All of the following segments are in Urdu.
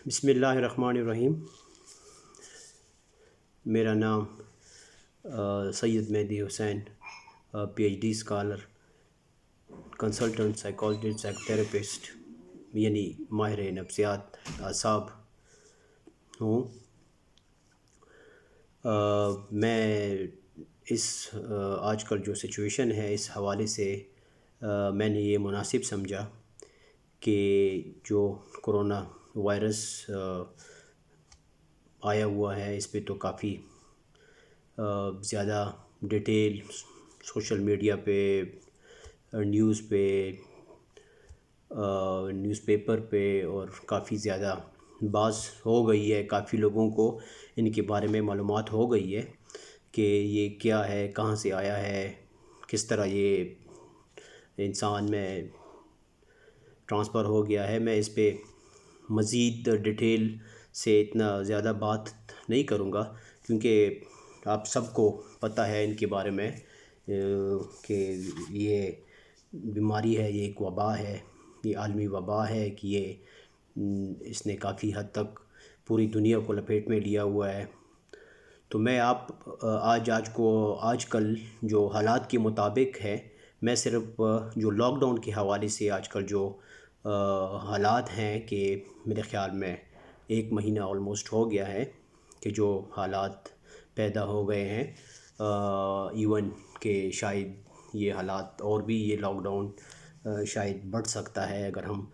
بسم اللہ الرحمن الرحیم۔ میرا نام Syed Mehdi Hussain, P H D scholar, consultant psychologist, psycho therapist یعنی ماہر نفسیات اعصاب ہوں۔ میں اس آج کل جو سچویشن ہے اس حوالے سے میں نے یہ مناسب سمجھا کہ جو کرونا وائرس آیا ہوا ہے اس پہ تو کافی زیادہ ڈیٹیل سوشل میڈیا پہ، نیوز پیپر پہ اور کافی زیادہ باز ہو گئی ہے۔ کافی لوگوں کو ان کے بارے میں معلومات ہو گئی ہے کہ یہ کیا ہے، کہاں سے آیا ہے، کس طرح یہ انسان میں ٹرانسفر ہو گیا ہے۔ میں اس پہ مزید ڈیٹیل سے اتنا زیادہ بات نہیں کروں گا کیونکہ آپ سب کو پتہ ہے ان کے بارے میں کہ یہ بیماری ہے، یہ ایک وبا ہے، یہ عالمی وبا ہے کہ یہ اس نے کافی حد تک پوری دنیا کو لپیٹ میں لیا ہوا ہے۔ تو میں آج کل جو حالات کے مطابق ہے، میں صرف جو لاک ڈاؤن کے حوالے سے آج کل جو حالات ہیں کہ میرے خیال میں 1 مہینہ آلموسٹ ہو گیا ہے کہ جو حالات پیدا ہو گئے ہیں، ایون کہ شاید یہ حالات اور بھی یہ لاک ڈاؤن شاید بڑھ سکتا ہے اگر ہم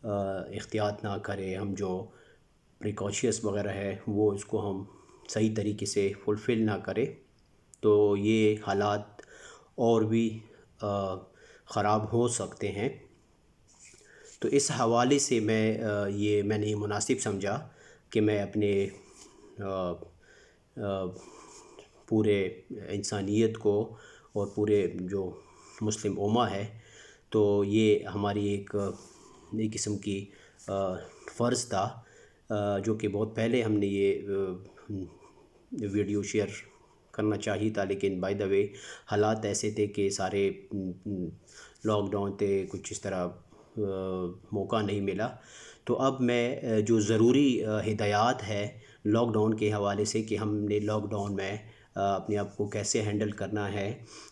احتیاط نہ کریں، ہم جو پریکاشنس وغیرہ ہے وہ اس کو ہم صحیح طریقے سے فلفل نہ کریں تو یہ حالات اور بھی خراب ہو سکتے ہیں۔ تو اس حوالے سے میں نے یہ مناسب سمجھا کہ میں اپنے پورے انسانیت کو اور پورے جو مسلم امہ ہے تو یہ ہماری ایک قسم کی فرض تھا جو کہ بہت پہلے ہم نے یہ ویڈیو شیئر کرنا چاہیے تھا، لیکن بائی دا وے حالات ایسے تھے کہ سارے لاک ڈاؤن تھے، کچھ اس طرح موقع نہیں ملا۔ تو اب میں جو ضروری ہدایات ہے لاک ڈاؤن کے حوالے سے کہ ہم نے لاک ڈاؤن میں اپنے آپ کو کیسے ہینڈل کرنا ہے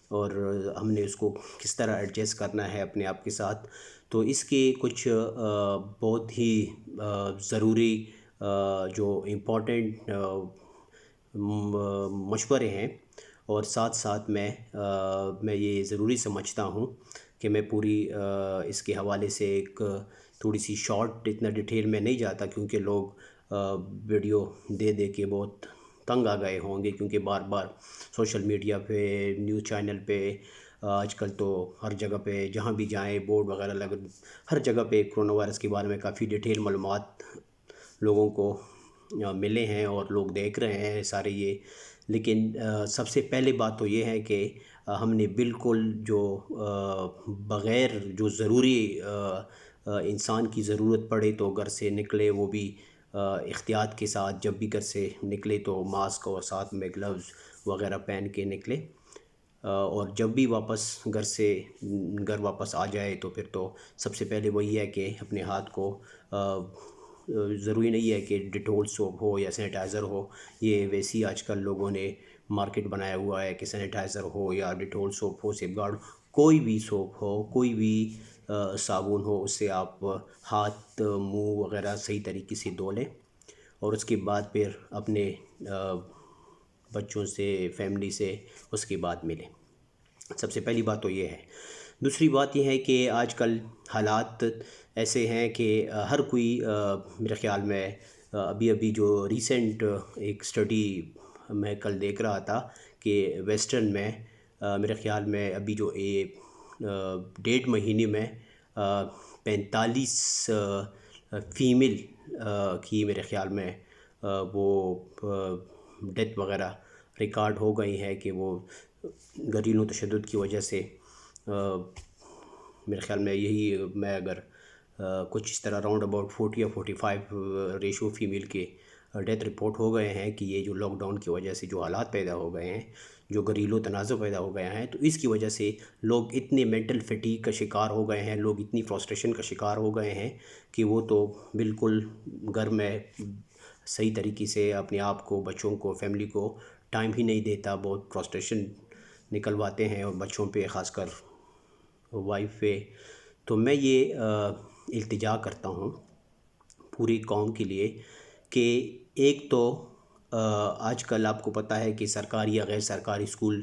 اور ہم نے اس کو کس طرح ایڈجسٹ کرنا ہے اپنے آپ کے ساتھ، تو اس کے کچھ بہت ہی ضروری جو امپورٹنٹ مشورے ہیں، اور ساتھ ساتھ میں یہ ضروری سمجھتا ہوں کہ میں پوری اس کے حوالے سے ایک تھوڑی سی شارٹ، اتنا ڈیٹیل میں نہیں جاتا کیونکہ لوگ ویڈیو دے کے بہت تنگ آ گئے ہوں گے، کیونکہ بار بار سوشل میڈیا پہ، نیوز چینل پہ، آج کل تو ہر جگہ پہ جہاں بھی جائیں بورڈ وغیرہ ہر جگہ پہ کرونا وائرس کے بارے میں کافی ڈیٹیل معلومات لوگوں کو ملے ہیں اور لوگ دیکھ رہے ہیں سارے یہ۔ لیکن سب سے پہلے بات تو یہ ہے کہ ہم نے بالکل جو بغیر جو ضروری انسان کی ضرورت پڑے تو گھر سے نکلے، وہ بھی احتیاط کے ساتھ، جب بھی گھر سے نکلے تو ماسک اور ساتھ میں گلوز وغیرہ پہن کے نکلے، اور جب بھی گھر واپس آ جائے تو پھر تو سب سے پہلے وہی ہے کہ اپنے ہاتھ کو ضروری نہیں ہے کہ ڈیٹول سوپ ہو یا سینیٹائزر ہو، یہ ویسی آج کل لوگوں نے مارکیٹ بنایا ہوا ہے کہ سینیٹائزر ہو یا ڈیٹول سوپ ہو، سیف گارڈ، کوئی بھی سوپ ہو، کوئی بھی صابن ہو، اس سے آپ ہاتھ، منہ وغیرہ صحیح طریقے سے دھو لیں اور اس کے بعد پھر اپنے بچوں سے، فیملی سے اس کے بعد ملیں۔ سب سے پہلی بات تو یہ ہے۔ دوسری بات یہ ہے کہ آج کل حالات ایسے ہیں کہ ہر کوئی میرے خیال میں ابھی جو ریسنٹ ایک سٹڈی میں کل دیکھ رہا تھا کہ ویسٹرن میں میرے خیال میں ابھی جو 1.5 مہینے میں 45 فیمیل کی میرے خیال میں وہ ڈیتھ وغیرہ ریکارڈ ہو گئی ہے کہ وہ گھریلو تشدد کی وجہ سے، میرے خیال میں میں اگر کچھ اس طرح راؤنڈ اباؤٹ 40 یا 45 ریشو فیمیل کے ڈیتھ رپورٹ ہو گئے ہیں کہ یہ جو لاک ڈاؤن کی وجہ سے جو حالات پیدا ہو گئے ہیں، جو گھریلو تنازع پیدا ہو گیا ہے، تو اس کی وجہ سے لوگ اتنے مینٹل فٹیگ کا شکار ہو گئے ہیں، لوگ اتنی فرسٹریشن کا شکار ہو گئے ہیں کہ وہ تو بالکل گھر میں صحیح طریقے سے اپنے آپ کو، بچوں کو، فیملی کو ٹائم ہی نہیں دیتا، بہت فرسٹریشن نکلواتے ہیں اور بچوں پہ، خاص کر وائف پہ۔ تو میں یہ التجا کرتا ہوں پوری قوم کے لیے کہ ایک تو آج کل آپ کو پتہ ہے کہ سرکاری یا غیر سرکاری اسکول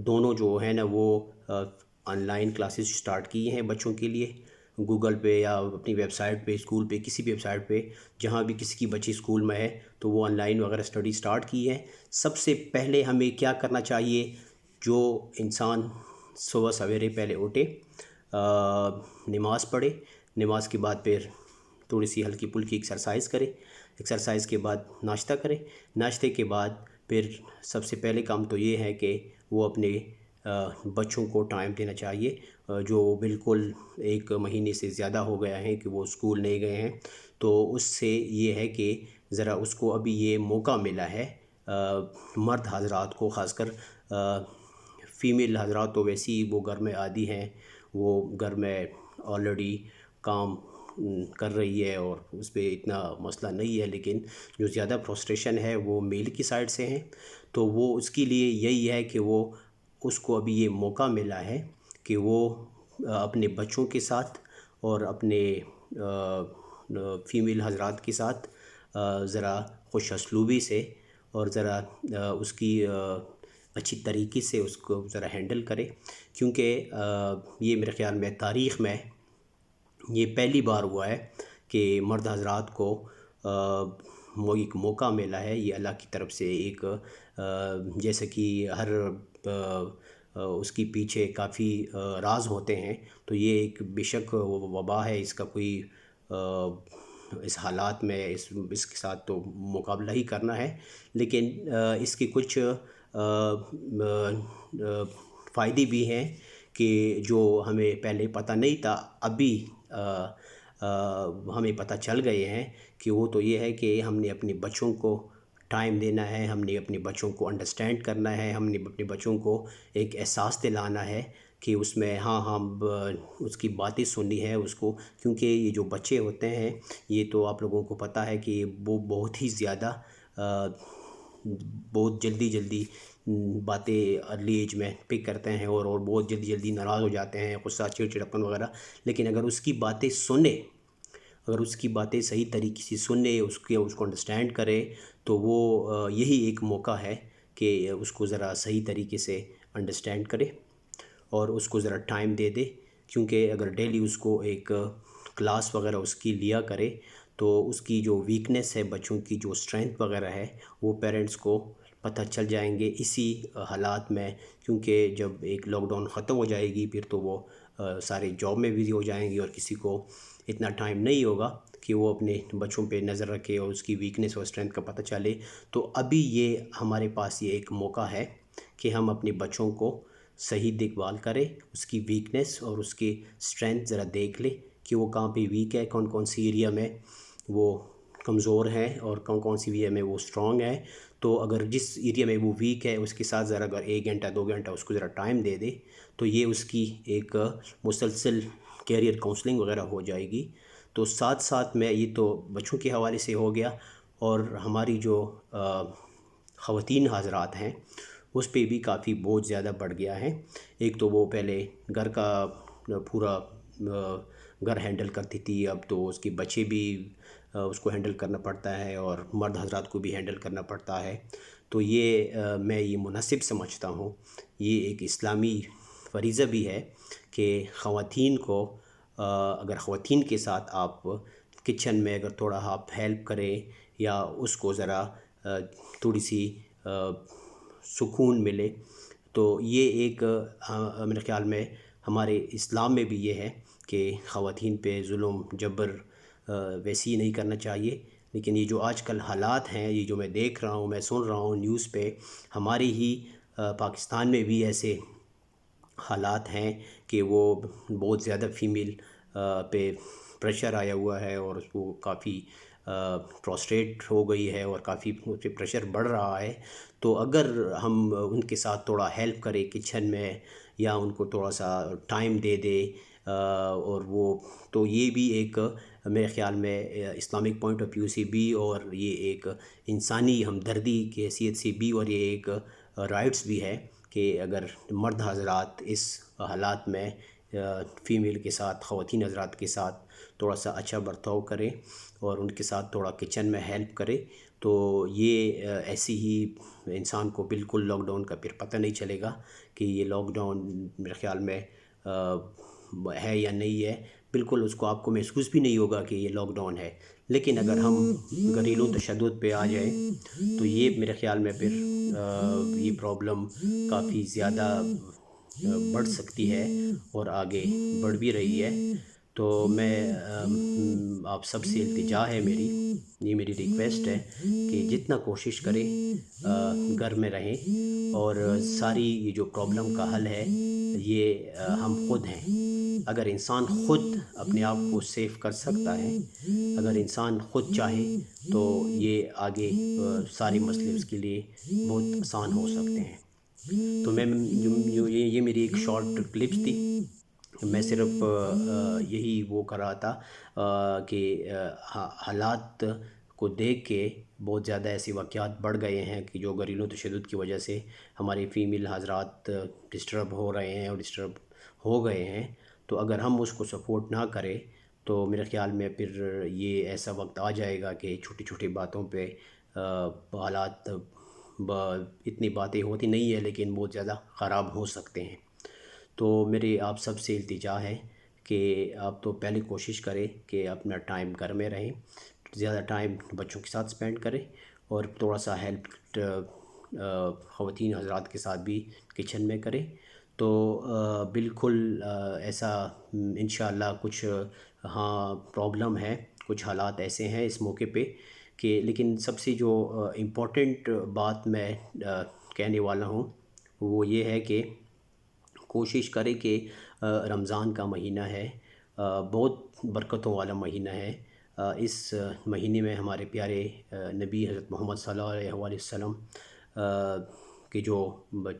دونوں جو ہیں نا، وہ آن لائن کلاسز سٹارٹ کی ہیں بچوں کے لیے، گوگل پہ یا اپنی ویب سائٹ پہ، اسکول پہ، کسی بھی ویب سائٹ پہ جہاں بھی کسی کی بچی اسکول میں ہے تو وہ آن لائن وغیرہ اسٹڈی سٹارٹ کی ہے۔ سب سے پہلے ہمیں کیا کرنا چاہیے؟ جو انسان صبح سویرے پہلے اٹھے، نماز پڑھے، نماز کے بعد پھر تھوڑی سی ہلکی پھلکی ایکسرسائز کرے، ایکسرسائز کے بعد ناشتہ کرے، ناشتے کے بعد پھر سب سے پہلے کام تو یہ ہے کہ وہ اپنے بچوں کو ٹائم دینا چاہیے، جو بالکل 1 مہینے سے زیادہ ہو گیا ہے کہ وہ اسکول نہیں گئے ہیں۔ تو اس سے یہ ہے کہ ذرا اس کو ابھی یہ موقع ملا ہے، مرد حضرات کو، خاص کر فیمیل حضرات تو ویسے ہی وہ گھر میں عادی ہیں، وہ گھر میں آلریڈی کام کر رہی ہے اور اس پہ اتنا مسئلہ نہیں ہے، لیکن جو زیادہ فرسٹریشن ہے وہ میل کی سائڈ سے ہیں۔ تو وہ اس کے لیے یہی ہے کہ وہ، اس کو ابھی یہ موقع ملا ہے کہ وہ اپنے بچوں کے ساتھ اور اپنے فیمیل حضرات کے ساتھ ذرا خوش اسلوبی سے اور ذرا اس کی اچھی طریقے سے اس کو ذرا ہینڈل کرے، کیونکہ یہ میرے خیال میں تاریخ میں یہ پہلی بار ہوا ہے کہ مرد حضرات کو ایک موقع ملا ہے، یہ اللہ کی طرف سے ایک، جیسے کہ ہر اس کی پیچھے کافی راز ہوتے ہیں، تو یہ ایک بے شک وبا ہے، اس کا کوئی اس حالات میں اس کے ساتھ تو مقابلہ ہی کرنا ہے، لیکن اس کے کچھ فائدے بھی ہیں کہ جو ہمیں پہلے پتہ نہیں تھا، ابھی ہمیں پتہ چل گئے ہیں کہ وہ تو یہ ہے کہ ہم نے اپنے بچوں کو ٹائم دینا ہے، ہم نے اپنے بچوں کو انڈرسٹینڈ کرنا ہے، ہم نے اپنے بچوں کو ایک احساس دلانا ہے کہ اس میں ہاں اس کی باتیں سننی ہے اس کو، کیونکہ یہ جو بچے ہوتے ہیں یہ تو آپ لوگوں کو پتہ ہے کہ وہ بہت ہی زیادہ بہت جلدی باتیں ارلی ایج میں پک کرتے ہیں اور بہت جلدی ناراض ہو جاتے ہیں، غصہ، چڑچڑاپن وغیرہ، لیکن اگر اس کی باتیں سنے، اگر اس کی باتیں صحیح طریقے سے سنے، اس کو انڈرسٹینڈ کرے، تو وہ یہی ایک موقع ہے کہ اس کو ذرا صحیح طریقے سے انڈرسٹینڈ کرے اور اس کو ذرا ٹائم دے دے، کیونکہ اگر ڈیلی اس کو ایک کلاس وغیرہ اس کی لیا کرے تو اس کی جو ویکنیس ہے، بچوں کی جو اسٹرینتھ وغیرہ ہے، وہ پیرنٹس کو پتہ چل جائیں گے اسی حالات میں، کیونکہ جب ایک لاک ڈاؤن ختم ہو جائے گی پھر تو وہ سارے جاب میں بزی ہو جائیں گی اور کسی کو اتنا ٹائم نہیں ہوگا کہ وہ اپنے بچوں پہ نظر رکھے اور اس کی ویکنیس اور اسٹرینتھ کا پتہ چلے۔ تو ابھی یہ ہمارے پاس یہ ایک موقع ہے کہ ہم اپنے بچوں کو صحیح دیکھ بھال کریں، اس کی ویکنیس اور اس کی اسٹرینتھ ذرا دیکھ لیں کہ وہ کہاں پہ ویک ہے، کون کون سی ایریا میں وہ کمزور ہے اور کون کون سی ایریا میں وہ اسٹرانگ ہے۔ تو اگر جس ایریا میں وہ ویک ہے اس کے ساتھ ذرا اگر 1 گھنٹہ 2 گھنٹہ اس کو ذرا ٹائم دے دے تو یہ اس کی ایک مسلسل کیریئر کاؤنسلنگ وغیرہ ہو جائے گی۔ تو ساتھ ساتھ میں یہ تو بچوں کے حوالے سے ہو گیا، اور ہماری جو خواتین حضرات ہیں اس پہ بھی کافی بہت زیادہ بڑھ گیا ہے۔ ایک تو وہ پہلے گھر کا پورا گھر ہینڈل کرتی تھی، اب تو اس کے بچے بھی اس کو ہینڈل کرنا پڑتا ہے اور مرد حضرات کو بھی ہینڈل کرنا پڑتا ہے۔ تو یہ میں یہ مناسب سمجھتا ہوں، یہ ایک اسلامی فریضہ بھی ہے کہ خواتین کو، اگر خواتین کے ساتھ آپ کچن میں اگر تھوڑا آپ ہیلپ کریں یا اس کو ذرا تھوڑی سی سکون ملے، تو یہ ایک میرے خیال میں ہمارے اسلام میں بھی یہ ہے کہ خواتین پہ ظلم جبر ویسے ہی نہیں کرنا چاہیے۔ لیکن یہ جو آج کل حالات ہیں، یہ جو میں دیکھ رہا ہوں، میں سن رہا ہوں نیوز پہ، ہمارے ہی پاکستان میں بھی ایسے حالات ہیں کہ وہ بہت زیادہ فیمیل پہ پریشر آیا ہوا ہے اور وہ کافی پروسٹریٹ ہو گئی ہے اور کافی اس پہ پریشر بڑھ رہا ہے، تو اگر ہم ان کے ساتھ تھوڑا ہیلپ کریں کچن میں، یا ان کو تھوڑا سا ٹائم دے دے، اور وہ تو یہ بھی ایک میرے خیال میں اسلامک پوائنٹ آف ویو سے بھی، اور یہ ایک انسانی ہمدردی کی حیثیت سے بھی، اور یہ ایک رائٹس بھی ہے کہ اگر مرد حضرات اس حالات میں فیمیل کے ساتھ، خواتین حضرات کے ساتھ تھوڑا سا اچھا برتاؤ کرے اور ان کے ساتھ تھوڑا کچن میں ہیلپ کرے، تو یہ ایسی ہی انسان کو بالکل لاک ڈاؤن کا پھر پتہ نہیں چلے گا کہ یہ لاک ڈاؤن میرے خیال میں ہے یا نہیں ہے، بالکل اس کو آپ کو محسوس بھی نہیں ہوگا کہ یہ لاک ڈاؤن ہے۔ لیکن اگر ہم گھریلو تشدد پہ آ جائیں تو یہ میرے خیال میں پھر یہ پرابلم کافی زیادہ بڑھ سکتی ہے اور آگے بڑھ بھی رہی ہے۔ تو میں آپ سب سے التجا ہے میری، یہ میری ریکویسٹ ہے کہ جتنا کوشش کریں گھر میں رہیں، اور ساری یہ جو پرابلم کا حل ہے یہ ہم خود ہیں۔ اگر انسان خود اپنے آپ کو سیف کر سکتا ہے، اگر انسان خود چاہے، تو یہ آگے سارے مسئلے اس کے لیے بہت آسان ہو سکتے ہیں۔ تو میں یہ میری ایک شارٹ کلپس تھی، میں صرف یہی وہ کر رہا تھا کہ حالات کو دیکھ کے بہت زیادہ ایسے واقعات بڑھ گئے ہیں کہ جو گھریلو تشدد کی وجہ سے ہمارے فیمیل حضرات ڈسٹرب ہو رہے ہیں اور ڈسٹرب ہو گئے ہیں۔ تو اگر ہم اس کو سپورٹ نہ کریں تو میرے خیال میں پھر یہ ایسا وقت آ جائے گا کہ چھوٹی چھوٹی باتوں پہ حالات اتنی باتیں ہوتی نہیں ہیں لیکن بہت زیادہ خراب ہو سکتے ہیں۔ تو میری آپ سب سے التجا ہے کہ آپ تو پہلے کوشش کریں کہ اپنا ٹائم گھر میں رہیں، زیادہ ٹائم بچوں کے ساتھ سپینڈ کریں، اور تھوڑا سا ہیلپ خواتین حضرات کے ساتھ بھی کچن میں کریں، تو بالکل ایسا انشاءاللہ کچھ ہاں پرابلم ہے، کچھ حالات ایسے ہیں اس موقع پہ کہ، لیکن سب سے جو امپورٹنٹ بات میں کہنے والا ہوں وہ یہ ہے کہ کوشش کرے کہ رمضان کا مہینہ ہے، بہت برکتوں والا مہینہ ہے۔ اس مہینے میں ہمارے پیارے نبی حضرت محمد صلی اللہ علیہ وآلہ وسلم کے جو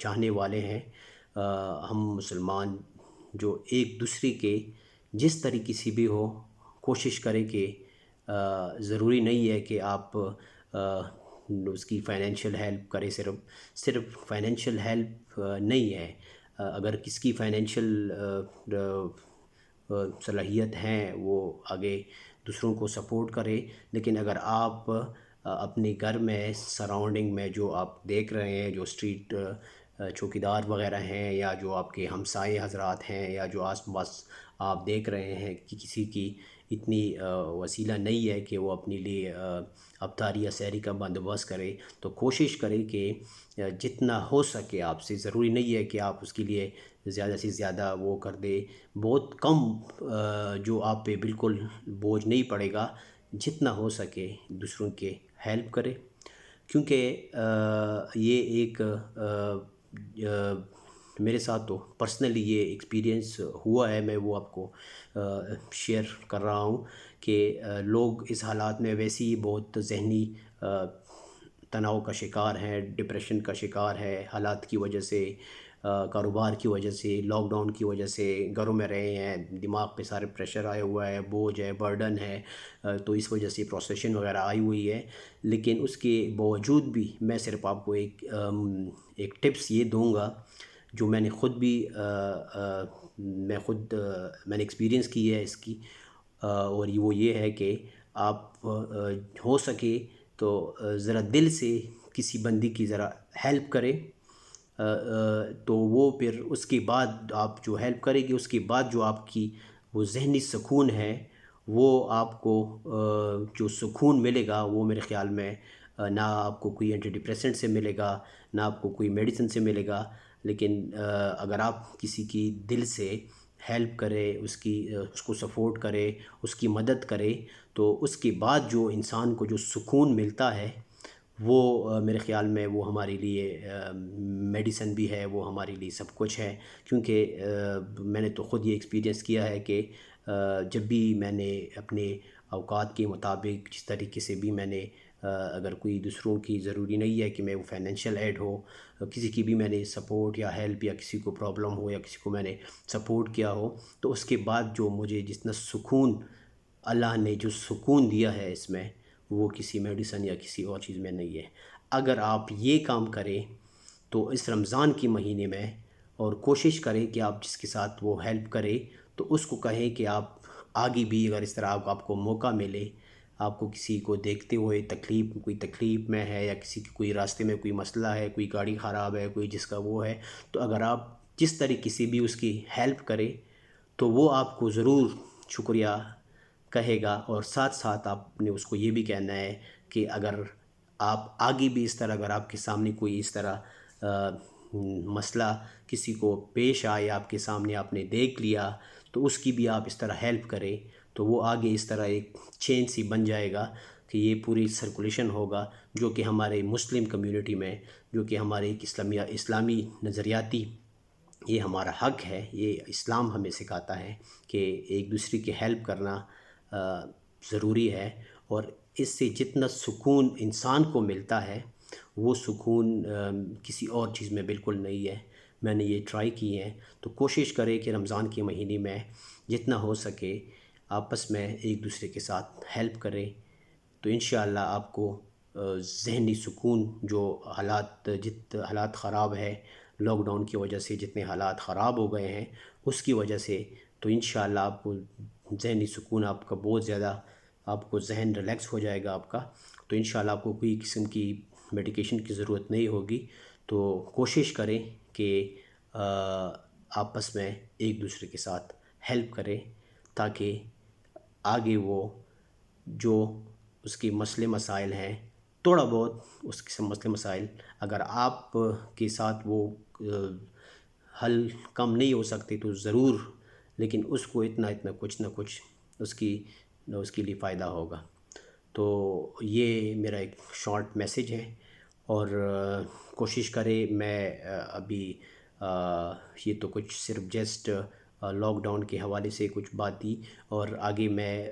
چاہنے والے ہیں، ہم مسلمان جو ایک دوسرے کے جس طریقے سے بھی ہو کوشش کریں کہ ضروری نہیں ہے کہ آپ اس کی فائنینشیل ہیلپ کریں، صرف فائنینشیل ہیلپ نہیں ہے، اگر کس کی فائنینشیل صلاحیت ہیں وہ آگے دوسروں کو سپورٹ کرے، لیکن اگر آپ اپنے گھر میں سراؤنڈنگ میں جو آپ دیکھ رہے ہیں، جو اسٹریٹ چوکیدار وغیرہ ہیں، یا جو آپ کے ہمسائے حضرات ہیں، یا جو آس پاس آپ دیکھ رہے ہیں کہ کسی کی اتنی وسیلہ نہیں ہے کہ وہ اپنے لیے افطاری یا سحری کا بندوبست کرے، تو کوشش کریں کہ جتنا ہو سکے آپ سے، ضروری نہیں ہے کہ آپ اس کے لیے زیادہ سے زیادہ وہ کر دے، بہت کم جو آپ پہ بالکل بوجھ نہیں پڑے گا، جتنا ہو سکے دوسروں کے ہیلپ کرے، کیونکہ یہ ایک میرے ساتھ تو پرسنلی یہ ایکسپیرینس ہوا ہے، میں وہ آپ کو شیئر کر رہا ہوں کہ لوگ اس حالات میں ویسے ہی بہت ذہنی تناؤ کا شکار ہیں، ڈپریشن کا شکار ہے، حالات کی وجہ سے، کاروبار کی وجہ سے، لاک ڈاؤن کی وجہ سے گھروں میں رہے ہیں، دماغ پہ سارے پریشر آیا ہوا ہے، بوجھ ہے، برڈن ہے، تو اس وجہ سے پروسیشن وغیرہ آئی ہوئی ہے۔ لیکن اس کے باوجود بھی میں صرف آپ کو ایک ٹپس یہ دوں گا جو میں نے خود بھی میں نے ایکسپیرینس کی ہے اس کی، اور وہ یہ ہے کہ آپ ہو سکے تو ذرا دل سے کسی بندی کی ذرا ہیلپ کریں، تو وہ پھر اس کے بعد آپ جو ہیلپ کرے گی، اس کے بعد جو آپ کی وہ ذہنی سکون ہے، وہ آپ کو جو سکون ملے گا وہ میرے خیال میں نہ آپ کو کوئی اینٹی ڈپریسنٹ سے ملے گا، نہ آپ کو کوئی میڈیسن سے ملے گا، لیکن اگر آپ کسی کی دل سے ہیلپ کرے، اس کو سپورٹ کرے، اس کی مدد کرے، تو اس کے بعد جو انسان کو جو سکون ملتا ہے وہ میرے خیال میں وہ ہمارے لیے میڈیسن بھی ہے، وہ ہمارے لیے سب کچھ ہے، کیونکہ میں نے تو خود یہ ایکسپیرینس کیا ہے کہ جب بھی میں نے اپنے اوقات کے مطابق جس طریقے سے بھی میں نے اگر کوئی دوسروں کی ضروری نہیں ہے کہ میں وہ فائنینشیل ایڈ ہو، کسی کی بھی میں نے سپورٹ یا ہیلپ یا کسی کو پرابلم ہو یا کسی کو میں نے سپورٹ کیا ہو، تو اس کے بعد جو مجھے جتنا سکون اللہ نے جو سکون دیا ہے اس میں، وہ کسی میڈیسن یا کسی اور چیز میں نہیں ہے۔ اگر آپ یہ کام کریں تو اس رمضان کے مہینے میں، اور کوشش کریں کہ آپ جس کے ساتھ وہ ہیلپ کرے تو اس کو کہیں کہ آپ آگے بھی اگر اس طرح آپ کو موقع ملے، آپ کو کسی کو دیکھتے ہوئے کوئی تکلیف میں ہے یا کسی کی کوئی راستے میں کوئی مسئلہ ہے، کوئی گاڑی خراب ہے، کوئی جس کا وہ ہے، تو اگر آپ جس طریقے سے بھی اس کی ہیلپ کرے تو وہ آپ کو ضرور شکریہ کہے گا، اور ساتھ ساتھ آپ نے اس کو یہ بھی کہنا ہے کہ اگر آپ آگے بھی اس طرح اگر آپ کے سامنے کوئی اس طرح مسئلہ کسی کو پیش آئے، آپ کے سامنے آپ نے دیکھ لیا، تو اس کی بھی آپ اس طرح ہیلپ کریں، تو وہ آگے اس طرح ایک چین سی بن جائے گا کہ یہ پوری سرکولیشن ہوگا، جو کہ ہمارے مسلم کمیونٹی میں، جو کہ ہمارے ایک اسلامی نظریاتی یہ ہمارا حق ہے، یہ اسلام ہمیں سکھاتا ہے کہ ایک دوسرے کی ہیلپ کرنا ضروری ہے، اور اس سے جتنا سکون انسان کو ملتا ہے وہ سکون کسی اور چیز میں بالکل نہیں ہے۔ میں نے یہ ٹرائی کی ہے، تو کوشش کرے کہ رمضان کے مہینے میں جتنا ہو سکے آپس میں ایک دوسرے کے ساتھ ہیلپ کرے، تو انشاءاللہ آپ کو ذہنی سکون، جو حالات خراب ہے لاک ڈاؤن کی وجہ سے، جتنے حالات خراب ہو گئے ہیں اس کی وجہ سے، تو انشاءاللہ آپ کو ذہنی سکون آپ کا بہت زیادہ، آپ کو ذہن ریلیکس ہو جائے گا آپ کا، تو انشاءاللہ آپ کو کوئی قسم کی میڈیکیشن کی ضرورت نہیں ہوگی۔ تو کوشش کریں کہ آپس میں ایک دوسرے کے ساتھ ہیلپ کریں، تاکہ آگے وہ جو اس کی مسئلے مسائل ہیں، تھوڑا بہت اس قسم مسئلے مسائل اگر آپ کے ساتھ وہ حل کم نہیں ہو سکتے تو ضرور، لیکن اس کو اتنا کچھ نہ کچھ اس کے لیے فائدہ ہوگا۔ تو یہ میرا ایک شارٹ میسیج ہے، اور کوشش کرے میں ابھی یہ تو کچھ صرف جسٹ لاک ڈاؤن کے حوالے سے کچھ بات دی، اور آگے میں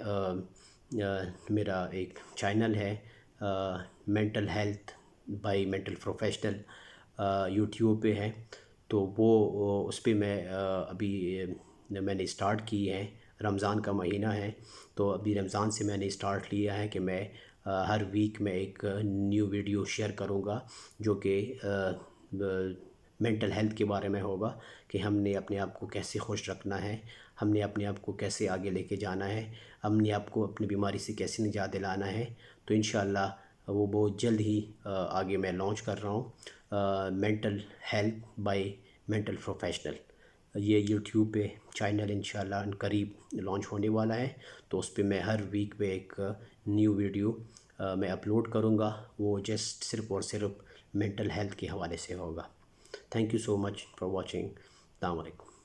میرا ایک چینل ہے mental health by mental professional, YouTube پہ ہے، تو وہ اس پہ میں ابھی میں نے اسٹارٹ کی ہے۔ رمضان کا مہینہ ہے تو ابھی رمضان سے میں نے اسٹارٹ لیا ہے کہ میں ہر ویک میں ایک نیو ویڈیو شیئر کروں گا، جو کہ مینٹل ہیلتھ کے بارے میں ہوگا، کہ ہم نے اپنے آپ کو کیسے خوش رکھنا ہے، ہم نے اپنے آپ کو کیسے آگے لے کے جانا ہے، ہم نے آپ کو اپنی بیماری سے کیسے نجات دلانا ہے۔ تو انشاءاللہ وہ بہت جلد ہی آگے میں لانچ کر رہا ہوں، mental health by mental professional, یہ یوٹیوب پہ چینل انشاءاللہ ان قریب لانچ ہونے والا ہے، تو اس پہ میں ہر ویک پہ ایک نیو ویڈیو میں اپلوڈ کروں گا، وہ جسٹ صرف اور صرف مینٹل ہیلتھ کے حوالے سے ہوگا۔ Thank you so much for watching. السلام علیکم۔